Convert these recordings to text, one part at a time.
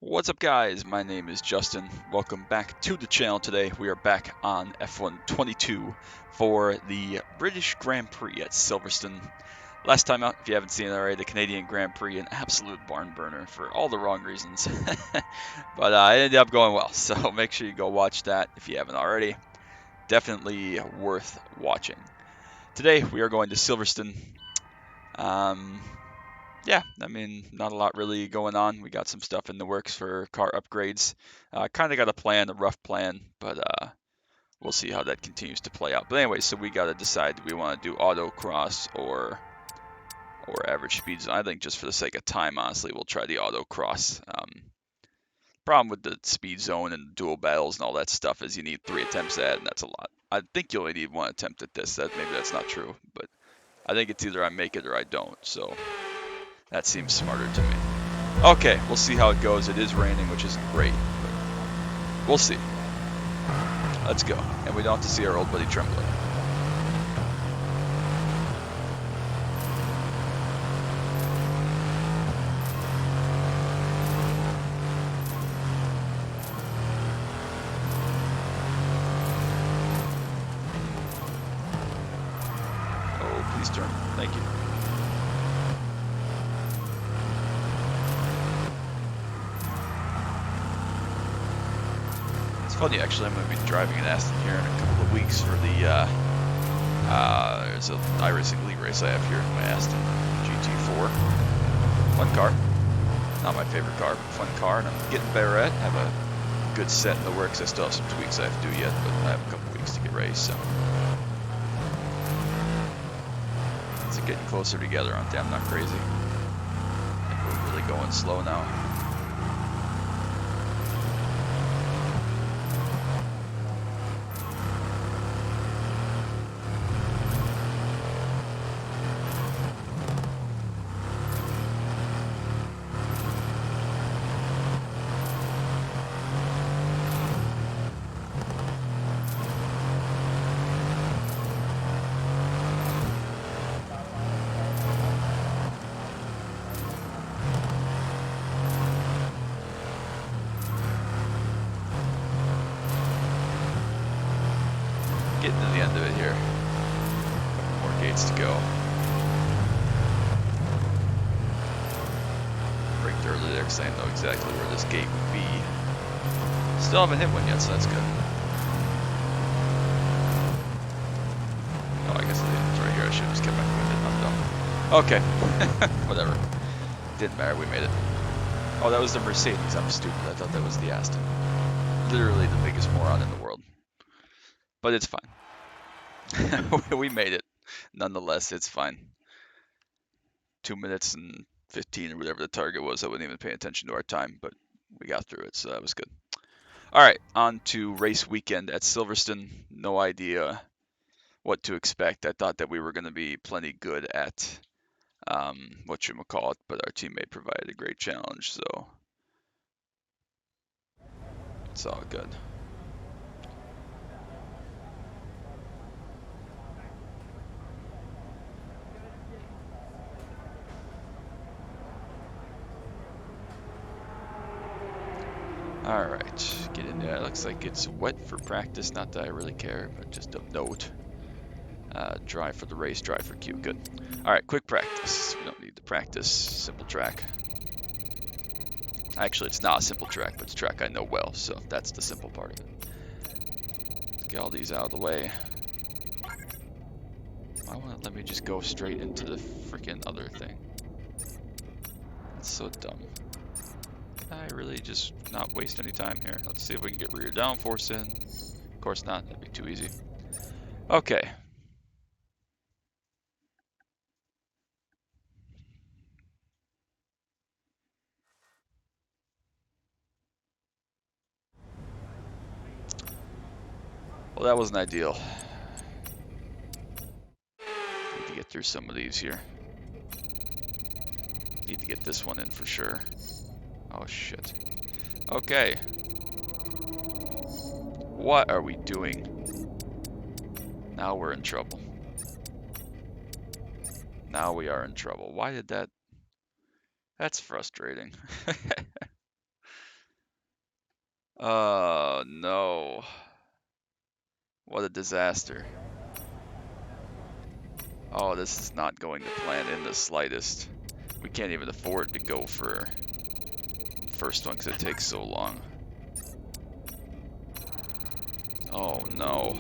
What's up, guys? My name is Justin. Welcome back to the channel. Today we are back on F1 22 for the British Grand Prix at Silverstone. Last time out, if you haven't seen it already, the Canadian Grand Prix, an absolute barn burner for all the wrong reasons. But it ended up going well, so make sure you go watch that if you haven't already. Definitely worth watching. Today we are going to Silverstone. Um, yeah, I mean, not a lot really going on. We got some stuff in the works for car upgrades. Kind of got a plan, a rough plan, but we'll see how that continues to play out. But anyway, so we got to decide, do we want to do autocross or average speed zone? I think just for the sake of time, honestly, we'll try the autocross. Problem with the speed zone and dual battles and all that stuff is you need 3 attempts at it, and that's a lot. I think you only need 1 attempt at this. Maybe that's not true, but I think it's either I make it or I don't. So that seems smarter to me. Okay, we'll see how it goes. It is raining, which isn't great, but we'll see. Let's go. And we don't have to see our old buddy trembling. Oh, please turn. Thank you. It's funny, actually. I'm going to be driving an Aston here in a couple of weeks for the there's an iRacing League race I have here in my Aston GT4. Fun car. Not my favorite car, but fun car, and I'm getting better at it. I have a good set in the works. I still have some tweaks I have to do yet, but I have a couple weeks to get ready, so. It's getting closer together, aren't they? I'm not crazy. I think we're really going slow now. Getting to the end of it here. A couple more gates to go. Braked early there because I know exactly where this gate would be. Still haven't hit one yet, so that's good. Oh, I guess I didn't. It's right here. I should have just kept my foot in. I'm dumb. Okay. Whatever. Didn't matter. We made it. Oh, that was the Mercedes. I'm stupid. I thought that was the Aston. Literally the biggest moron in the world. But it's fine. We made it. Nonetheless, it's fine. 2 minutes and 15 or whatever the target was. I wasn't even paying attention to our time, but we got through it, so that was good. All right, on to race weekend at Silverstone. No idea what to expect. I thought that we were going to be plenty good at whatchamacallit, but our teammate provided a great challenge, so it's all good. Alright, get in there. Looks like it's wet for practice. Not that I really care, but just a note. Dry for the race, dry for Q. Good. Alright, quick practice. We don't need to practice. Simple track. Actually, it's not a simple track, but it's a track I know well, so that's the simple part of it. Let's get all these out of the way. Why won't it let me just go straight into the freaking other thing? That's so dumb. I really just not waste any time here. Let's see if we can get rear downforce in. Of course not, that'd be too easy. Okay. Well, that wasn't ideal. Need to get through some of these here. Need to get this one in for sure. Oh shit. Okay. What are we doing? Now we're in trouble. Now we are in trouble. Why did that... That's frustrating. Oh, no. What a disaster. Oh, this is not going to plan in the slightest. We can't even afford to go for first one because it takes so long. Oh, no.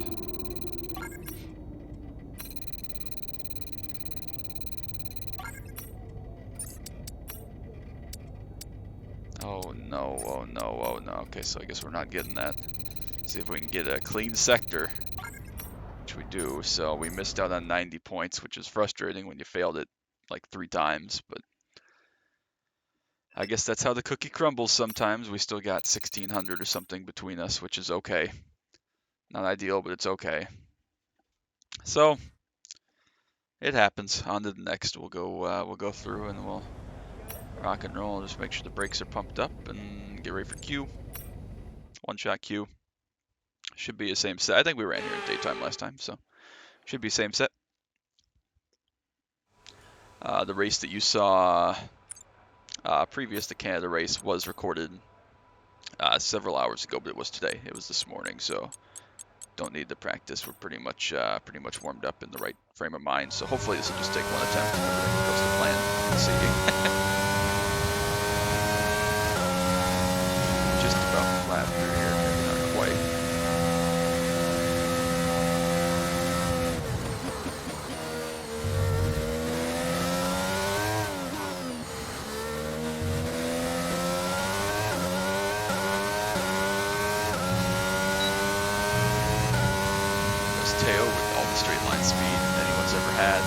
Oh, no, oh, no, oh, no. Okay, so I guess we're not getting that. See if we can get a clean sector, which we do. So we missed out on 90 points, which is frustrating when you failed it like 3 times, but I guess that's how the cookie crumbles sometimes. We still got 1,600 or something between us, which is okay. Not ideal, but it's okay. So it happens. On to the next. We'll go through and we'll rock and roll. Just make sure the brakes are pumped up and get ready for Q. One-shot Q. Should be the same set. I think we ran here in daytime last time, so should be same set. The race that you saw previous to Canada race was recorded several hours ago, but it was today. It was this morning, so don't need the practice. We're pretty much warmed up in the right frame of mind. So hopefully this will just take one attempt. Everything goes to plan. Let's see. Just about flat through here. Maybe not quite. Teo with all the straight line speed anyone's ever had.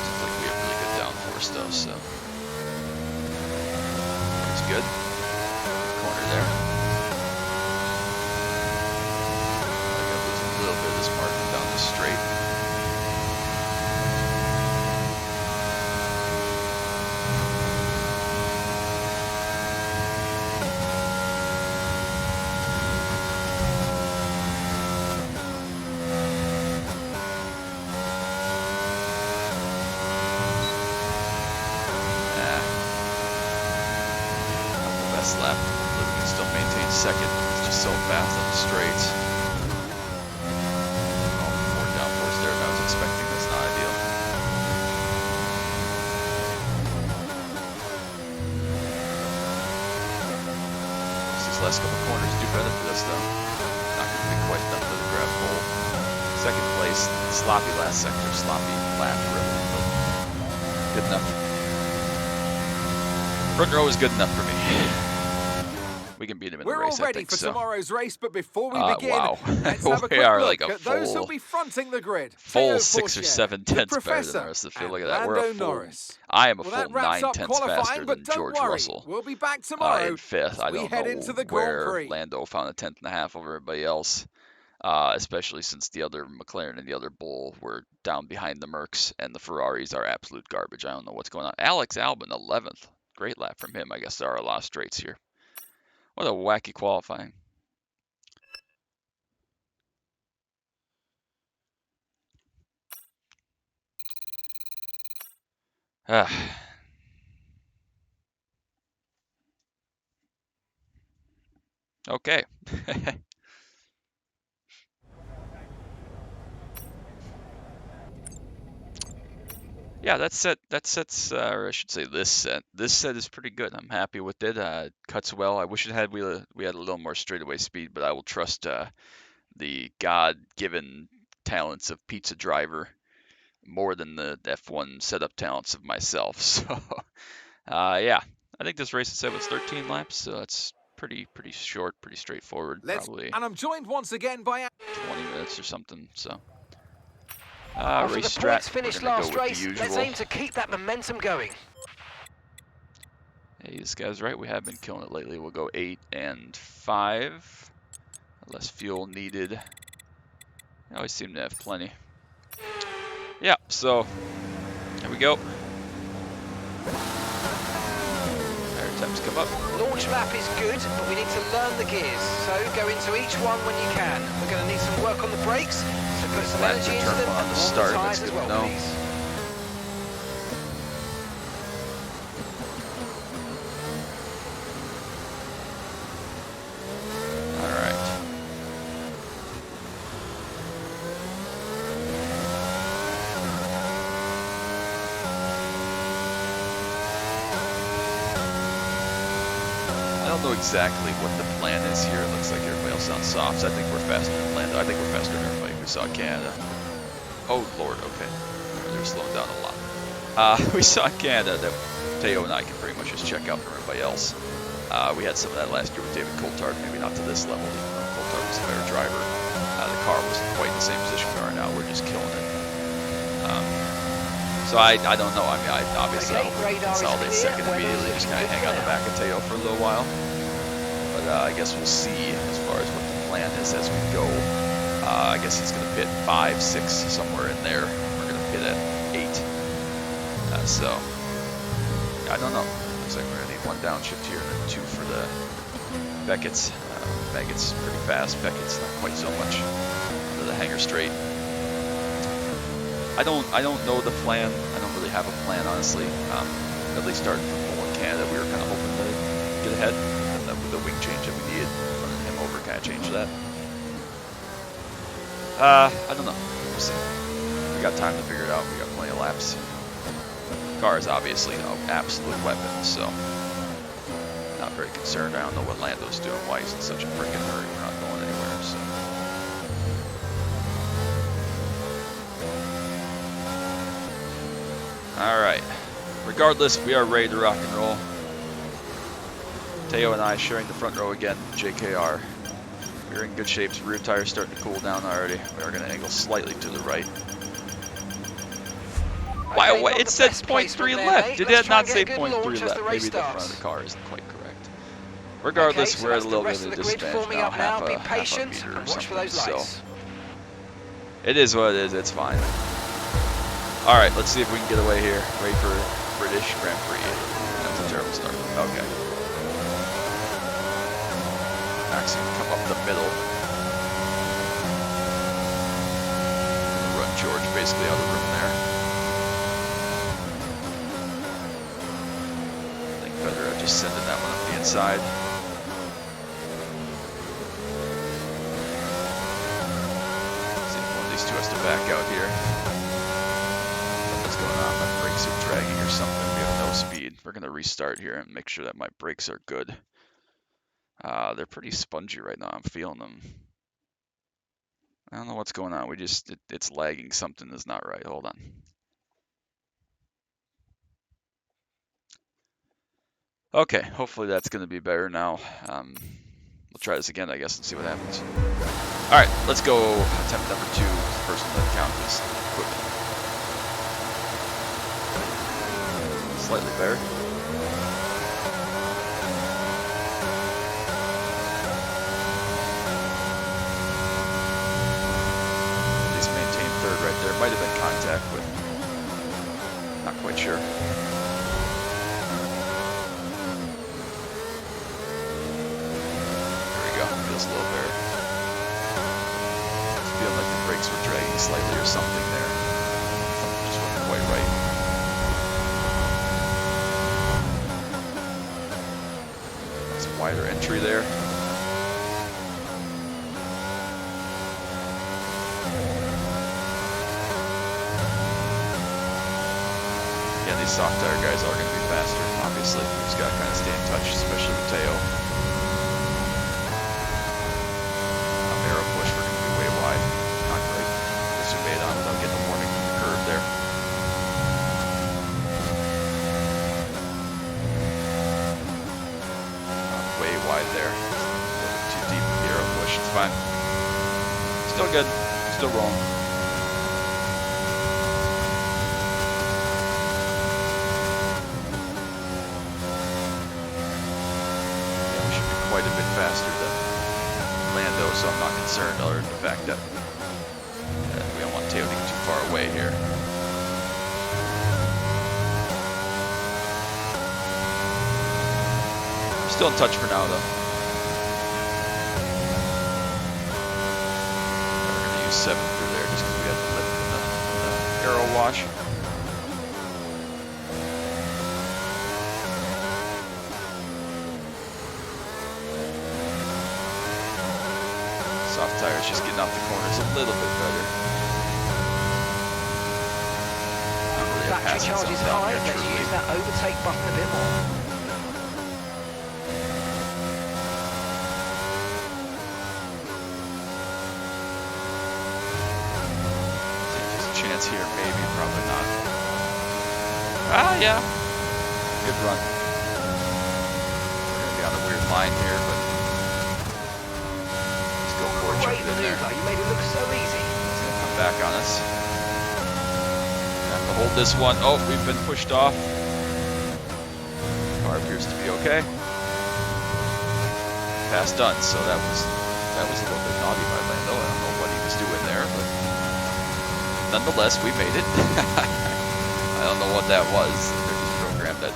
Seems like we have really good downforce though, so it's good. Corner there. I got losing a little bit of this margin down the straight. Lap. Hopefully we can still maintain second. It's just so fast on the straights. Oh, more downforce there than I was expecting. That's not ideal. These last couple corners do better for this though. Not going to be quite enough for the grab pole. Second place, sloppy last sector, sloppy lap really, but good enough. Front row is good enough for me. We can beat him in the race, We're all ready for tomorrow's race, but before we begin, wow. let's have a quick look at those who'll be fronting the grid. Full 6 or 7 tenths better than the rest of the field. Look at that. We're a full. I am a full 9 tenths faster than George Russell. We'll be back tomorrow in 5th. I don't know where Lando found a 10th and a half over everybody else, especially since the other McLaren and the other Bull were down behind the Mercs, and the Ferraris are absolute garbage. I don't know what's going on. Alex Albon, 11th. Great lap from him. I guess there are a lot of straights here. What a wacky qualifying. Okay. Yeah, that sets, or I should say this set is pretty good. I'm happy with it. Cuts well. I wish we had a little more straightaway speed, but I will trust the God-given talents of Pizza Driver more than the F1 setup talents of myself. So, yeah, I think this race itself was 13 laps, so that's pretty short, pretty straightforward. Probably. And I'm joined once again by 20 minutes or something. So. After race the strat, points finished last race, let's aim to keep that momentum going. Hey, this guy's right. We have been killing it lately. We'll go 8 and 5. Less fuel needed. I always seem to have plenty. Yeah, so here we go. Air temps come up. Launch lap is good, but we need to learn the gears. So go into each one when you can. We're going to need some work on the brakes, so put some energy into them on the and start. the tyres as well, please. know exactly what the plan is here. It looks like everybody else sounds soft. So I think we're faster than Lando. I think we're faster than everybody. We saw Canada. Oh, Lord, okay. They're slowing down a lot. We saw Canada that Teo and I can pretty much just check out for everybody else. We had some of that last year with David Coulthard, maybe not to this level. Coulthard was a better driver. The car wasn't quite in the same position we are now. We're just killing it. So I don't know. I mean, obviously I hope we consolidate second immediately, just kind of hang on the back of Teo for a little while. But I guess we'll see as far as what the plan is as we go. I guess he's going to pit 5, 6, somewhere in there. We're going to pit at 8. So I don't know. Looks like we're going to need 1 downshift here and then 2 for the Beckett's. Beckett's pretty fast. Beckett's not quite so much under the hanger straight. I don't know the plan. I don't really have a plan, honestly. At least starting from pole in Canada, we were kind of hoping to get ahead, and then with the wing change that we needed, running him over kind of changed that. I don't know. We'll see. We got time to figure it out. We got plenty of laps. Car is obviously an absolute weapon, so not very concerned. I don't know what Lando's doing, why he's in such a freaking hurry. We're not going anywhere, so. Alright, regardless, we are ready to rock and roll. Teo and I sharing the front row again, JKR. We're in good shape, rear tire's starting to cool down already. We are going to angle slightly to the right. Wow, what? It said 0.3 left. Did it not say 0.3 left? Maybe the front of the car isn't quite correct. Regardless, we're at a little bit of a disadvantage now, half a meter or something, so. It is what it is, it's fine. Alright, let's see if we can get away here. Ready for British Grand Prix. That's a terrible start. Okay. Max can come up the middle. Run George basically out of the room there. I think better at just sending that one up the inside. Let's see if one of these two has to back out here. What's going on? My brakes are dragging or something. We have no speed. We're going to restart here and make sure that my brakes are good. They're pretty spongy right now. I'm feeling them. I don't know what's going on. It's lagging. Something is not right. Hold on. Okay, hopefully that's going to be better now. We'll try this again, I guess, and see what happens. All right, let's go attempt number 2. First one that counts is equipment. Slightly better. At least maintain 3rd right there. Might have been contact, but not quite sure. There we go. Feels a little better. Feeling like the brakes were dragging slightly or something there. Something just wasn't quite right. Wider entry there. Yeah, these soft tire guys are going to be faster, obviously. We just got to kind of stay in touch, especially with Teo. Arrow push, we're going to be way wide. Not great. Just made on without getting a warning from the curve there. Wide there. A little bit too deep with the arrow push. It's fine. Still good. Still rolling. Yeah, we should be quite a bit faster than Lando, so I'm not concerned other than the fact that we don't want Teo to get too far away here. Still in touch for now, though. We're going to use 7 through there just because we had the lip in the arrow wash. Soft tires just getting off the corners a little bit better. Not really Battery charge is high. Let's use that overtake button a bit more. chance here, maybe, probably not. Ah, yeah. Good run. We're going to be on a weird line here, but let's go for it. Great maneuver. You made it look so easy. He's going to come back on us. Have to hold this one. Oh, we've been pushed off. Car appears to be okay. Pass done. So that was a little bit naughty by Lando. I don't know what he was doing there, but nonetheless, we made it. I don't know what that was. There's a program that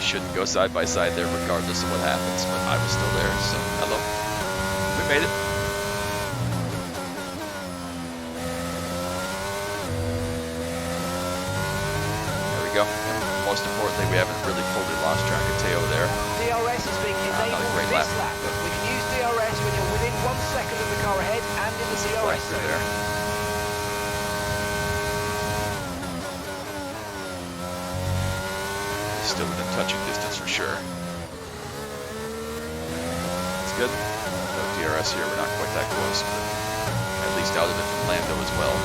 shouldn't go side by side there regardless of what happens, but I was still there, so hello. We made it. There we go. And most importantly, we haven't really fully lost track of Teo there. DRS is being enabled this lap. We can use DRS when you're within 1 second of the car ahead and in the DRS zone. There. Still within touching distance for sure. That's good. No DRS here, we're not quite that close, but at least out of it from Lando as well.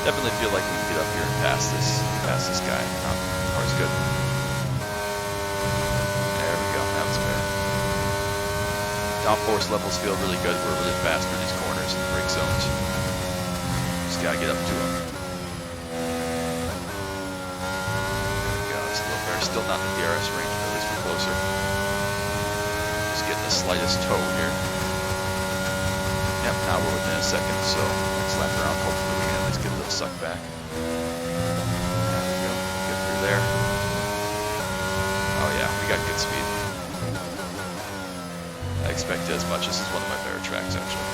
Definitely feel like we can get up here and pass this guy. Car's good. There we go. That was fair. Downforce levels feel really good. We're really fast through these corners and brake zones. Just gotta get up to him. There we go. It's a little better. Still not in the DRS range, but at least we're closer. Just getting the slightest toe here. Yep. Now we're within a second. So next lap around, hopefully we can at least get a little suck back. There we go. Get through there. Oh yeah, we got good speed. I expected as much. This is one of my better tracks, actually.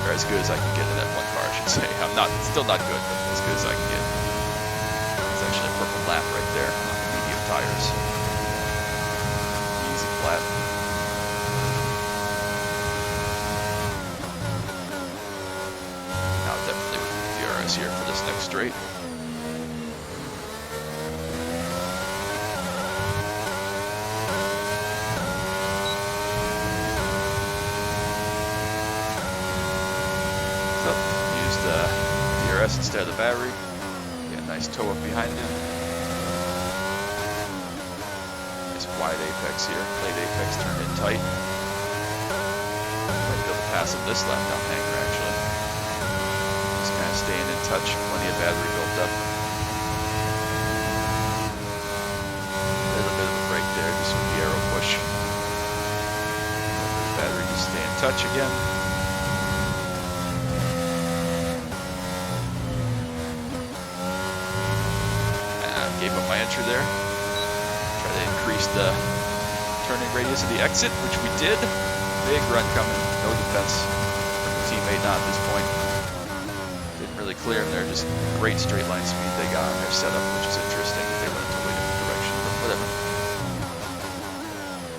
Or as good as I can get in that one car, I should say. Still not good, but as good as I can get. It's actually a purple lap right there on the medium tires. Easy flat. Now definitely with the DRS here for this next straight. Instead of the battery. Get a nice toe up behind him. Nice wide apex here. Late apex turned in tight. Might be able to pass him this lap down hanger actually. Just kind of staying in touch. Plenty of battery built up. A little bit of a break there just with the aero push. Battery just stay in touch again. Gave up my entry there. Try to increase the turning radius of the exit, which we did. Big run coming, no defense from the teammate not at this point. Didn't really clear him there, just great straight line speed they got on their setup, which is interesting. They went a totally different direction, but whatever.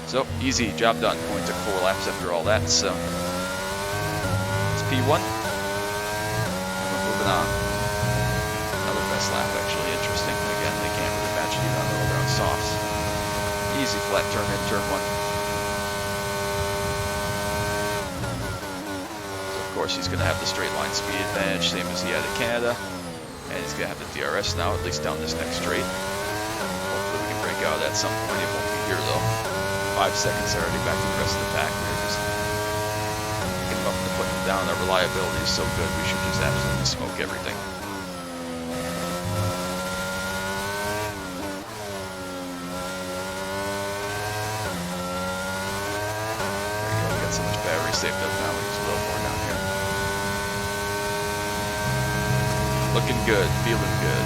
So, easy, job done. Only took 4 laps after all that, so it's P1. We're moving on. Another best lap, actually. Interesting. Again, they can't really match it on the all-around softs. Easy flat turn in turn 1. So of course, he's going to have the straight line speed advantage, same as he had in Canada. And he's going to have the DRS now, at least down this next straight. Hopefully we can break out at some point. It won't be here though. 5 seconds already back to the rest of the pack. We're just picking them up and putting them down. Our reliability is so good, we should just absolutely smoke everything. Saved up now, we use a little more down here. Looking good, feeling good.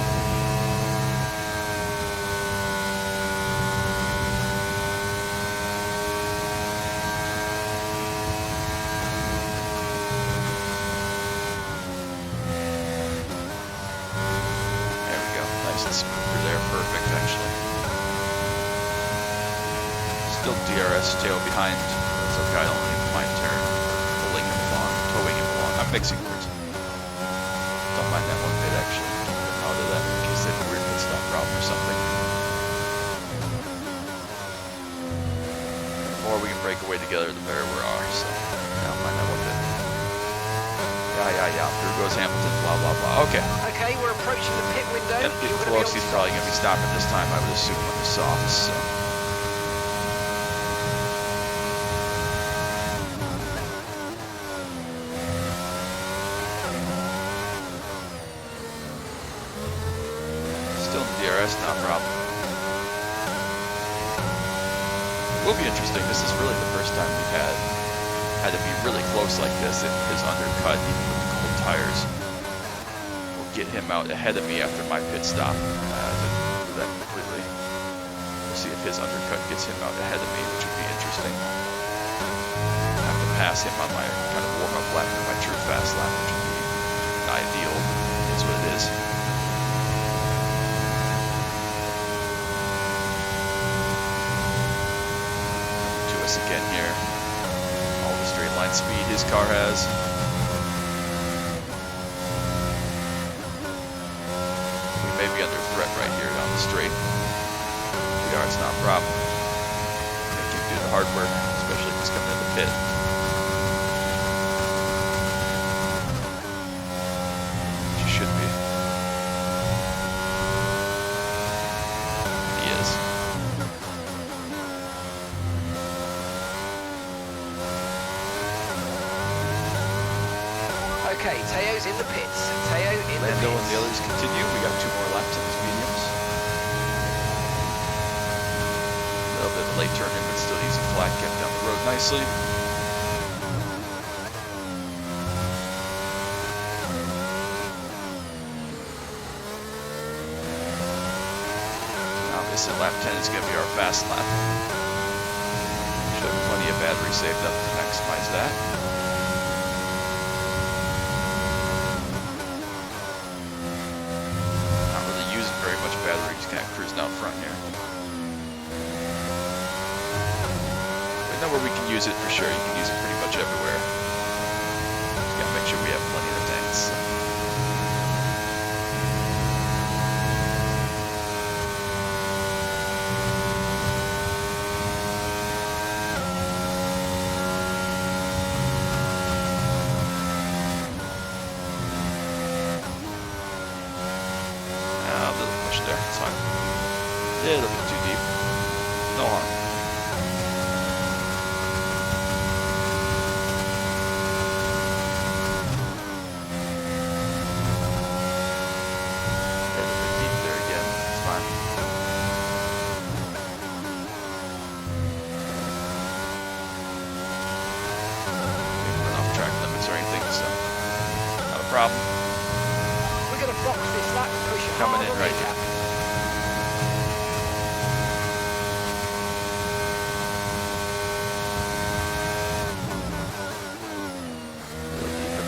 There we go, nice and smooth through there, perfect actually. Still DRS tail behind, that's okay, I don't need my turn. Pulling him along, I'm mixing words. Don't mind that one bit, actually. Out of that in case they have a weird pit stop problem or something. The more we can break away together, the better we are. So, I don't mind that one bit. Yeah. Through goes Hamilton. Blah blah blah. Okay. Okay, we're approaching the pit window. Yep, getting close. He's probably going to be stopping this time, I would assume, on the softs. So. Still in the DRS, not a problem. It will be interesting. This is really the first time we've had to be really close like this. If his undercut, even with the cold tires, will get him out ahead of me after my pit stop. To that completely. We'll see if his undercut gets him out ahead of me, which would be interesting. I have to pass him on my kind of warm-up lap or my true fast lap, which would be ideal. It's what it is. To us again here. All the straight line speed his car has. We may be under threat right here down the straight. 2 yards, not a problem. Make him do the hard work, especially if he's coming in the pit. Which he should be. He is. Okay, Teo's in the pits. Teo in the pits. Lando and the others continue. We got 2 more laps in these mediums. A little bit of a late turn in, but still easy flat. Kept down the road nicely. Obviously, lap 10 is going to be our fast lap. Should have plenty of battery saved up to maximize that. Very much battery, just kind of cruising out front here. We know where we can use it for sure. You can use it pretty much everywhere. Just gotta make sure we have plenty of tanks. There, it's fine. A little bit too deep. No harm. A little bit deep there again. It's fine. We went off track limits or anything, so not a problem. We're going to box this lap and push it Coming in hard on right the here. gap.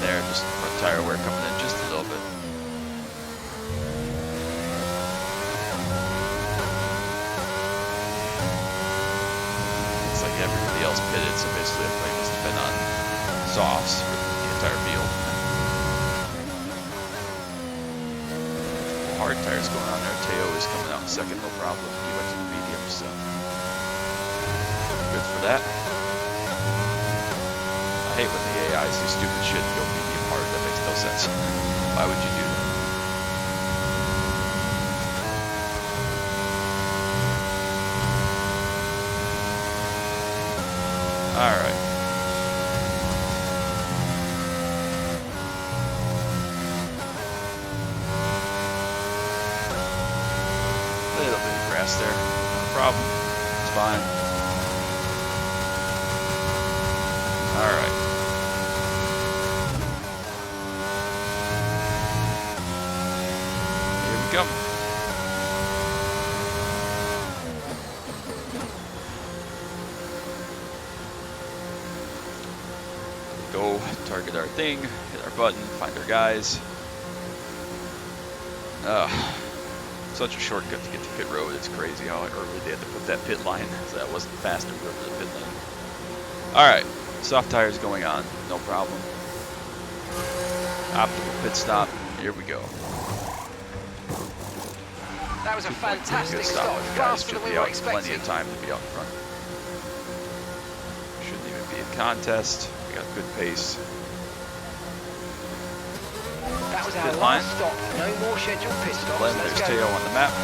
There, just front tire wear coming in just a little bit. It's like everybody else pitted, so basically everybody must have been on softs for the entire field. Hard tires going on there. Teo is coming out in second, no problem. He went to the medium, so good for that. I hate when the AIs do stupid shit and go medium hard. That makes no sense. Why would you do that? All right. A little bit of grass there. No problem. It's fine. All right. Come. Go target our thing, hit our button, find our guys. Such a shortcut to get to pit road. It's crazy how early they had to put that pit line, so that wasn't fast to go to the pit lane. All right, soft tires going on, no problem. optimal pit stop. Here we go. That was a fantastic Good stop. with guys. Faster Should than we be were out plenty expecting. of time to be out in front. Shouldn't even be a contest. We got good pace. That was our Pit line. last stop. No more scheduled pit stops. There's Let's go. Teo on the map.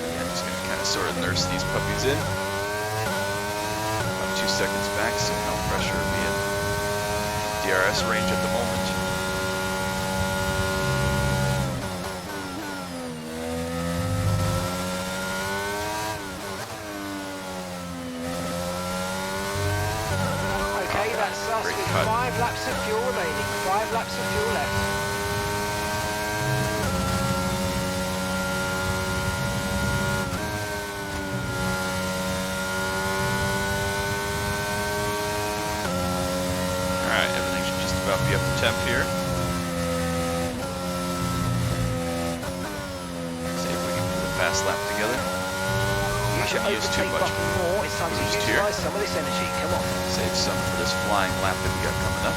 Yeah, just gonna kind of sort of nurse these puppies in. About 2 seconds back, so no pressure being DRS range at the moment. Okay, that's us Great with cut. 5 laps of fuel remaining. 5 laps of fuel left. Alright, everything should just about be up to temp here. See if we can put a fast lap together. Use your Use too overtake much button more. It's time to boost here. utilise some of this energy. Come on. Save some for this flying lap that we got coming up.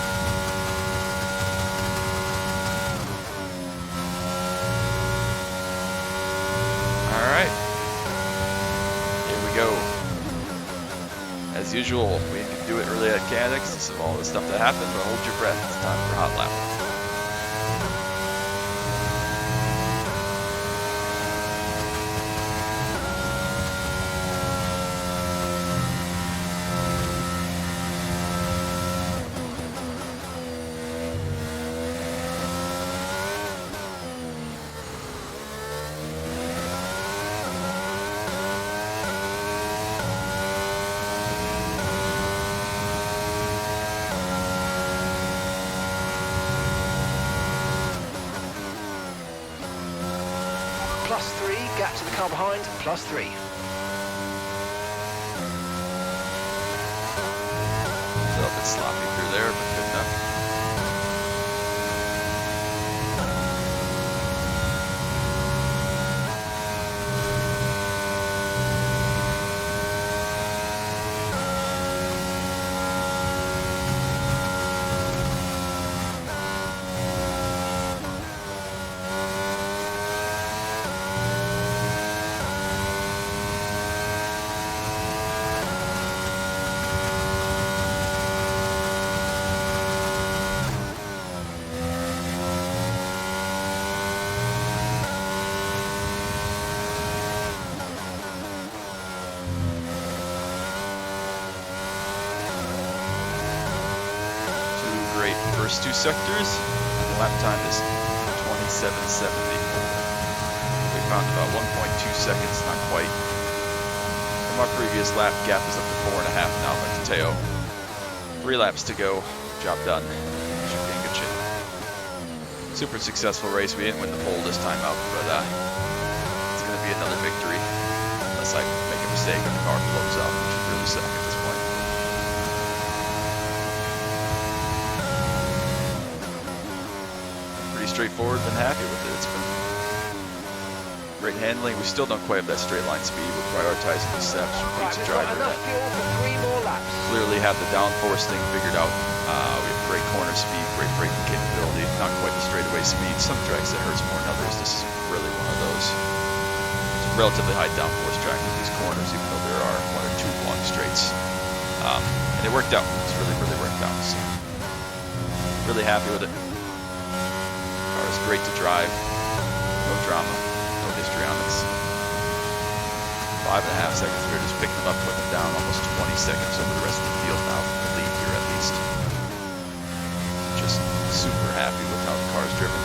Alright. Here we go. As usual, we can do it early at Canada because of all the stuff that happened, but hold your breath. It's time for hot lap. +3, gap to the car behind, +3. A little bit sloppy through there, but good enough. First 2 sectors, and the lap time is 27.70. We found about 1.2 seconds, not quite. From our previous lap, gap is up to 4.5 now, but to Teo. 3 laps to go, job done. Should be in good shape. Super successful race. We didn't win the pole this time out, but it's going to be another victory, unless I make a mistake and the car blows out, which would really suck at this point. Straightforward, been happy with it. It's been great handling. We still don't quite have that straight line speed. We're prioritizing the steps from each driver. Enough fuel for 3 more laps. Clearly have the downforce thing figured out. We have great corner speed, great braking capability, not quite the straightaway speed. Some tracks that hurts more than others. This is really one of those. It's a relatively high downforce track with these corners, even though there are 1 or 2 long straights. And it worked out. It's really, really worked out. So really happy with it. It's great to drive, no drama, no histrionics. 5.5 seconds here, just picking them up, putting them down, almost 20 seconds over the rest of the field now, the lead here at least. Just super happy with how the car's driven.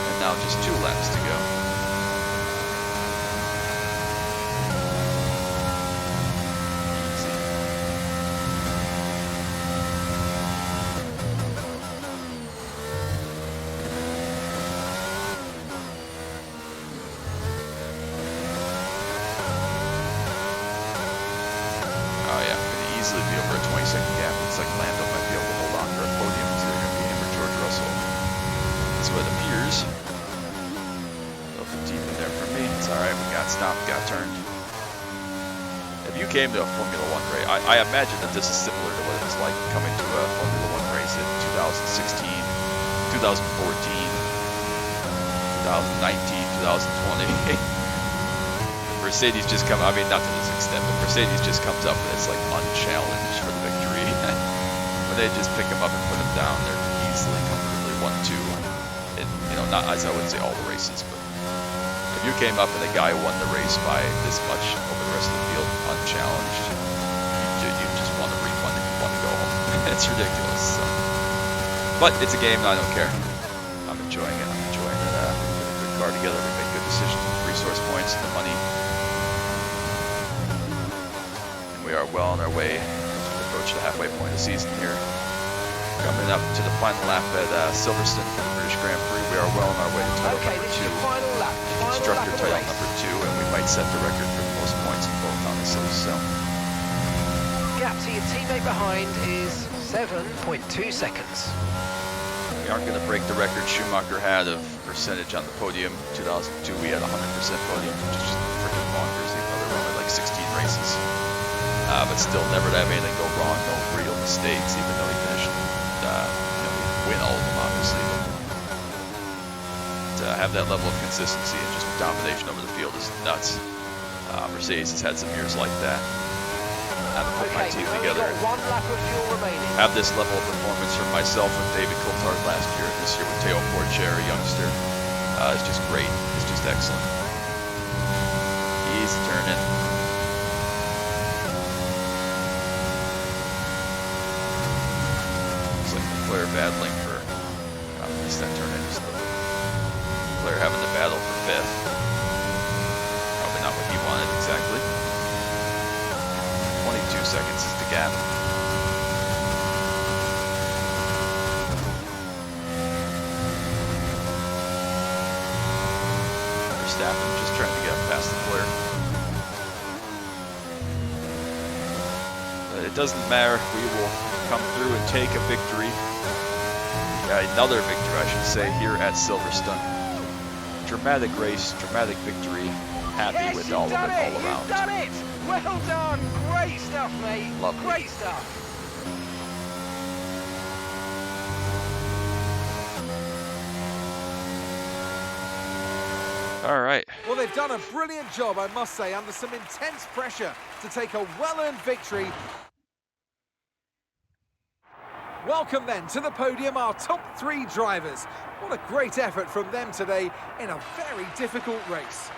And now just 2 laps to go. over a 20-second gap. Looks like Lando might be able to hold on for a podium. It's either going to be him or George Russell. That's what it appears. A little too deep in there for me. It's all right. We got stopped, got turned. If you came to a Formula One race, I imagine that this is similar to what it was like coming to a Formula One race in 2016, 2014, 2019, 2020. Mercedes just come, I mean, not to this extent, but Mercedes just comes up and it's like unchallenged for the victory. When they just pick them up and put them down, they're easily, comfortably 1-2. And, you know, not, as I wouldn't say all the races, but if you came up and a guy won the race by this much over the rest of the field, unchallenged, you just want a refund and you want to go home. It's ridiculous. So. But it's a game and I don't care. I'm enjoying it. I'm enjoying it. We put a good car together. We made good decisions with resource points and the money. And we are well on our way as we approach the halfway point of the season here. Coming up to the final lap at Silverstone for the British Grand Prix. We are well on our way to title number 2. Final lap. Constructor title number 2, and we might set the record for the most points in both, honestly. So. Gap to your teammate behind is 7.2 seconds. We aren't going to break the record Schumacher had of percentage on the podium. 2002, we had 100% podium, which is just freaking bonkers, even though there were only like 16 races. But still, never to have anything go wrong, no real mistakes, even though he finished, we win all of them, obviously. But to have that level of consistency and just domination over the field is nuts. Mercedes has had some years like that. I have to put my team together. One lap of fuel remaining. Have this level of performance from myself and David Coulthard last year, and this year with Teo Porcher, a youngster. It's just great. It's just excellent. Easy turning. Looks like Leclerc battling for. I missed that turn in just a little bit. Leclerc having to battle for 5th. Probably not what he wanted exactly. 22 seconds is the gap. Verstappen just trying to get past Leclerc. But it doesn't matter. We will come through and take a victory. Another victory, I should say, here at Silverstone. Dramatic race, dramatic victory. Happy with all of it all around. You've done it! Well done! Great stuff, mate. Lovely. Great stuff. All right. Well, they've done a brilliant job, I must say, under some intense pressure to take a well-earned victory. Welcome then to the podium, our top 3 drivers. What a great effort from them today in a very difficult race.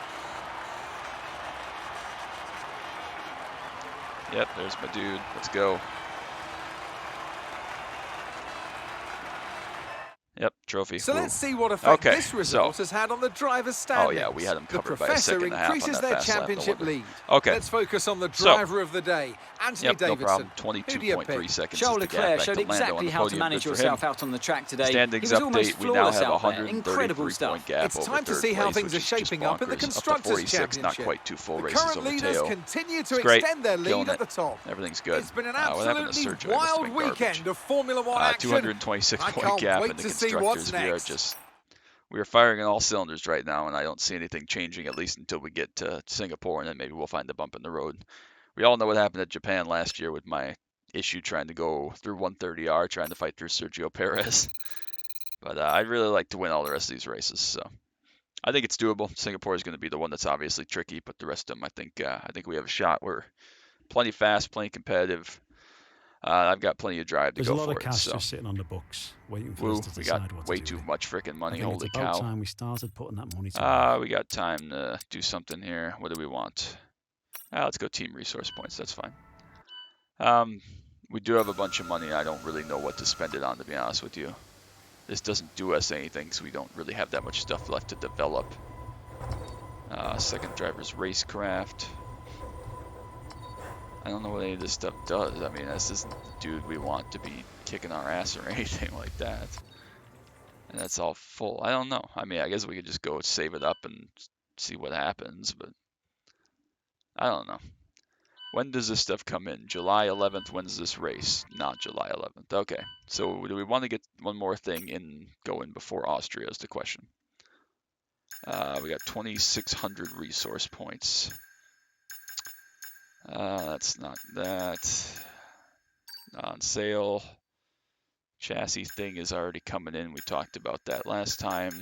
Yep, there's my dude. Let's go. Yep, trophy. So Woo. let's see what effect Okay, this result has had on the driver's Oh standings. yeah, we had them covered the by a second and a half on increases that their fast lap, no championship wonder. lead. Okay. Let's focus on the driver of the day, Anthony Yep, no Davidson. problem. Who do you 22.3 pick? seconds Charles is the gap Leclerc back showed to Lando on exactly the how to podium. manage Good for yourself him. out on the track today. Standings he was almost update, we now flawless have out there. Incredible 133 stuff. point gap It's over time to third see how place, things which are is just shaping up in the bonkers. Up to Constructors' 46, not Championship. quite 2 full The races current over leaders Teo. continue to It's great. extend their lead Killing at it. the top. Everything's good. It's been an What happened to absolutely Sergio? He must have wild been garbage. weekend of Formula One action. 226 I point can't gap wait in the to see what's Constructors. next. We are firing on all cylinders right now, and I don't see anything changing, at least until we get to Singapore, and then maybe we'll find a bump in the road. We all know what happened at Japan last year with my issue trying to go through 130R, trying to fight through Sergio Perez. But I'd really like to win all the rest of these races, so I think it's doable. Singapore is going to be the one that's obviously tricky, but the rest of them, I think we have a shot. We're plenty fast, plenty competitive. I've got plenty of drive to There's go a lot for of it. cash So just sitting on the books, waiting for woo, us to we decide got what way to do. too much freaking money. I think Holy it's about cow! time we started putting that money to work. We got time to do something here. What do we want? Let's go team resource points. That's fine. We do have a bunch of money. I don't really know what to spend it on, to be honest with you. This doesn't do us anything, so we don't really have that much stuff left to develop. Second driver's racecraft. I don't know what any of this stuff does. I mean, this isn't the dude we want to be kicking our ass or anything like that. And that's all full. I don't know. I mean, I guess we could just go save it up and see what happens, but I don't know. When does this stuff come in? July 11th. When's this race? Not July 11th. Okay. So do we want to get one more thing in going before Austria is the question. We got 2,600 resource points. That's not that. On sale. Chassis thing is already coming in. We talked about that last time.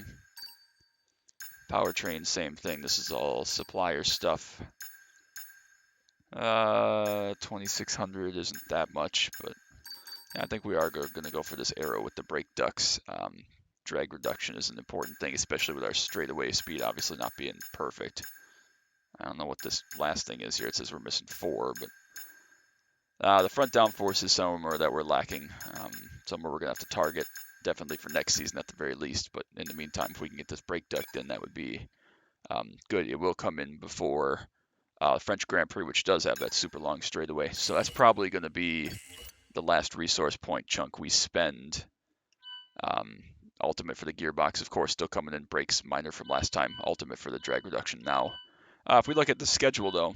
Powertrain, same thing. This is all supplier stuff. 2,600 isn't that much, but yeah, I think we are going to go for this aero with the brake ducts. Drag reduction is an important thing, especially with our straightaway speed obviously not being perfect. I don't know what this last thing is here. It says we're missing 4, but the front downforce is somewhere that we're lacking. Somewhere we're going to have to target, definitely for next season at the very least. But in the meantime, if we can get this brake duct in, that would be good. It will come in before French Grand Prix, which does have that super long straightaway. So that's probably going to be the last resource point chunk we spend. Ultimate for the gearbox, of course, still coming in. Brakes minor from last time. Ultimate for the drag reduction now. If we look at the schedule, though,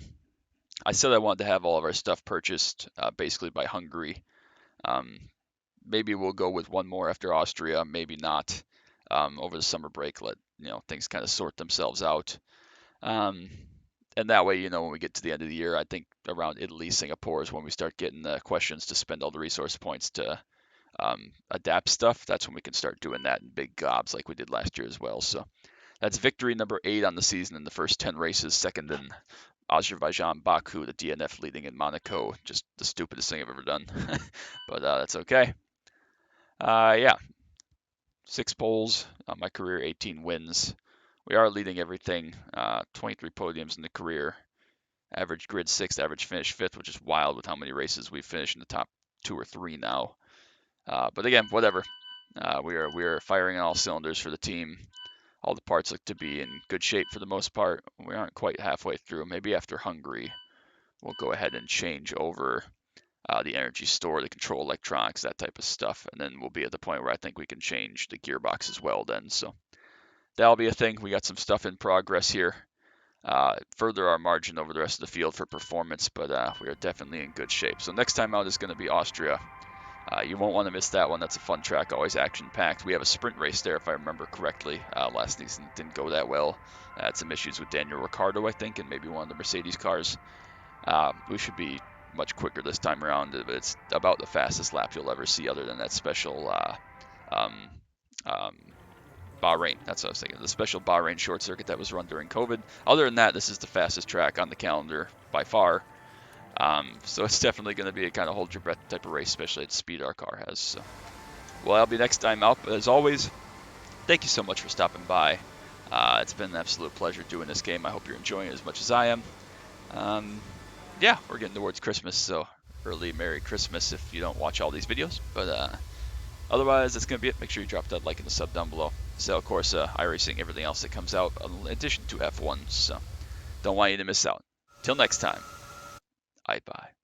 I said I wanted to have all of our stuff purchased basically by Hungary. Maybe we'll go with one more after Austria, maybe not. Over the summer break, let things kind of sort themselves out. And that way, when we get to the end of the year, I think around Italy, Singapore is when we start getting the questions to spend all the resource points to adapt stuff. That's when we can start doing that in big gobs like we did last year as well. So that's victory number 8 on the season in the first 10 races, second in Azerbaijan, Baku, the DNF leading in Monaco. Just the stupidest thing I've ever done, but that's okay. Yeah, 6 poles on my career, 18 wins. We are leading everything, 23 podiums in the career. Average grid 6th, average finish 5th, which is wild with how many races we've finished in the top 2 or 3 now. But again, whatever. We are firing on all cylinders for the team. All the parts look to be in good shape for the most part. We aren't quite halfway through. Maybe after Hungary, we'll go ahead and change over the energy store, the control electronics, that type of stuff. And then we'll be at the point where I think we can change the gearbox as well then. So that'll be a thing. We got some stuff in progress here. Further our margin over the rest of the field for performance, but we are definitely in good shape. So next time out is going to be Austria. You won't want to miss that one. That's a fun track, always action-packed. We have a sprint race there, if I remember correctly. Last season didn't go that well. Had some issues with Daniel Ricciardo, I think, and maybe one of the Mercedes cars. We should be much quicker this time around. It's about the fastest lap you'll ever see other than that special Bahrain. That's what I was thinking. The special Bahrain short circuit that was run during COVID. Other than that, this is the fastest track on the calendar by far. So it's definitely going to be a kind of hold your breath type of race, especially at the speed our car has. So, well, that'll be next time out. But as always, thank you so much for stopping by. It's been an absolute pleasure doing this game. I hope you're enjoying it as much as I am. Yeah, we're getting towards Christmas, so early Merry Christmas if you don't watch all these videos. But otherwise, that's going to be it. Make sure you drop that like and the sub down below. So, of course, iRacing, everything else that comes out in addition to F1. So don't want you to miss out. Till next time. Bye-bye.